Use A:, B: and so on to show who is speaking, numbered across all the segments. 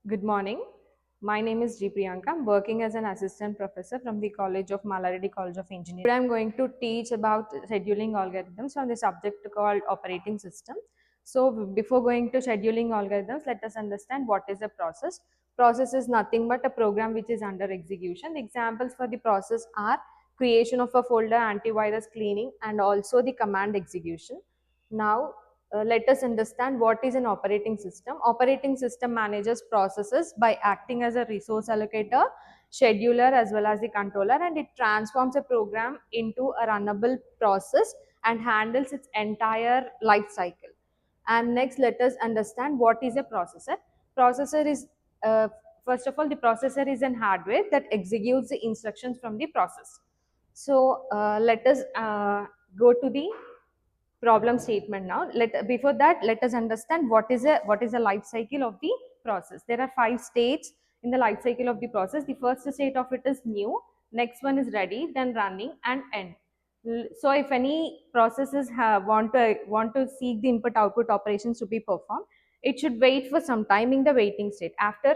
A: Good morning. My name is Priyanka. I'm working as an assistant professor from the College of Malaredi College of Engineering. Today I'm going to teach about scheduling algorithms on the subject called operating system. So before going to scheduling algorithms, let us understand what is a process. Process is nothing but a program which is under execution. The examples for the process are creation of a folder, antivirus cleaning, and also the command execution. Now let us understand what is an operating system. Operating system manages processes by acting as a resource allocator, scheduler, as well as the controller, and it transforms a program into a runnable process and handles its entire life cycle. And next, let us understand what is a processor. Processor is, first of all, the processor is an hardware that executes the instructions from the process. So let us go to the problem statement now. Before that, let us understand what is a life cycle of the process. There are 5 stages in the life cycle of the process. The first state of it is new, next one is ready, then running, and end. So if any processes want to seek the input output operations to be performed, it should wait for some time in the waiting state. After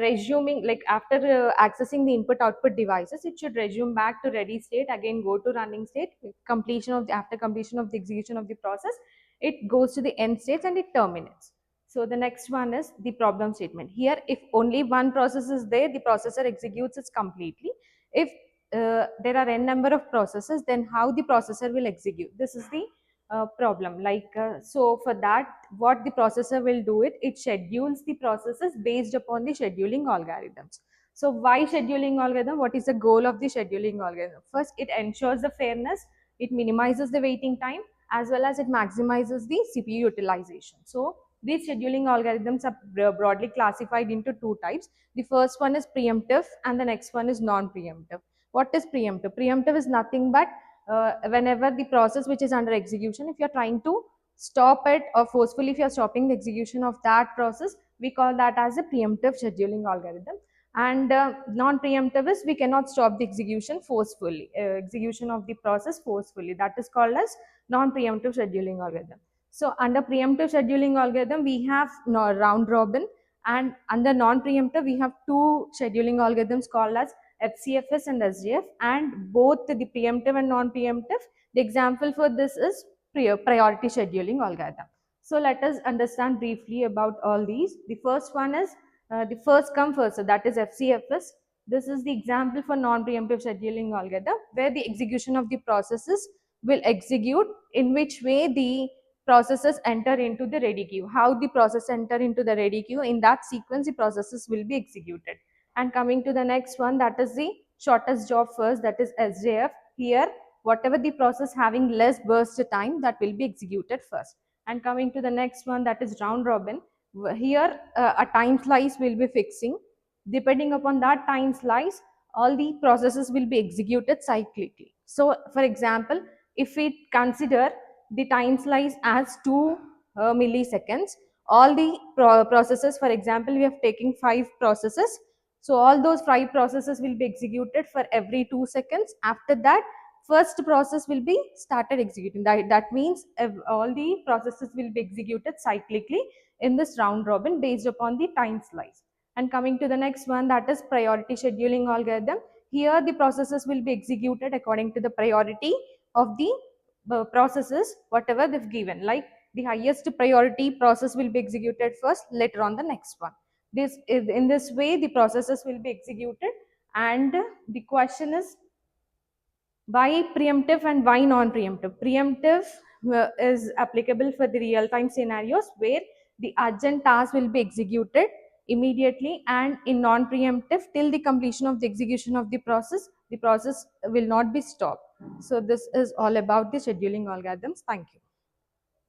A: resuming, like after accessing the input output devices, it should resume back to ready state, again go to running state. After completion of the execution of the process, it goes to the end state and it terminates. So the next one is the problem statement. Here, if only one process is there, the processor executes it completely. If there are n number of processes, then how the processor will execute? This is the problem. So for that, what the processor will do, it schedules the processes based upon the scheduling algorithms. So why scheduling algorithm? What is the goal of the scheduling algorithm? First, it ensures the fairness, it minimizes the waiting time, as well as it maximizes the CPU utilization. So these scheduling algorithms are broadly classified into 2 types. The first one is preemptive and the next one is non-preemptive. What is preemptive? Preemptive is nothing but whenever the process which is under execution, if you're trying to stop it, or forcefully if you're stopping the execution of that process, we call that as a preemptive scheduling algorithm. And non-preemptive is we cannot stop the execution forcefully, execution of the process forcefully. That is called as non-preemptive scheduling algorithm. So under preemptive scheduling algorithm, we have round robin, and under non-preemptive, we have 2 scheduling algorithms called as FCFS and SGF, and both the preemptive and non-preemptive. The example for this is priority scheduling algorithm. So let us understand briefly about all these. The first one is the first come first, so that is FCFS. This is the example for non-preemptive scheduling algorithm, where the execution of the processes will execute in which way the processes enter into the ready queue. How the process enter into the ready queue, in that sequence the processes will be executed. And coming to the next one, that is the shortest job first, that is SJF. Here, whatever the process having less burst time, that will be executed first. And coming to the next one, that is round robin. Here, a time slice will be fixing. Depending upon that time slice, all the processes will be executed cyclically. So, for example, if we consider the time slice as 2 milliseconds, all the processes, for example, we have taken 5 processes, so all those 5 processes will be executed for every 2 seconds. After that, first process will be started executing. That means all the processes will be executed cyclically in this round robin based upon the time slice. And coming to the next one, that is priority scheduling algorithm. Here the processes will be executed according to the priority of the processes whatever they've given. Like the highest priority process will be executed first, later on the next one. This is, in this way the processes will be executed. And the question is, why preemptive and why non-preemptive? Preemptive is applicable for the real-time scenarios where the urgent task will be executed immediately, and in non-preemptive, till the completion of the execution of the process will not be stopped. So this is all about the scheduling algorithms. Thank you.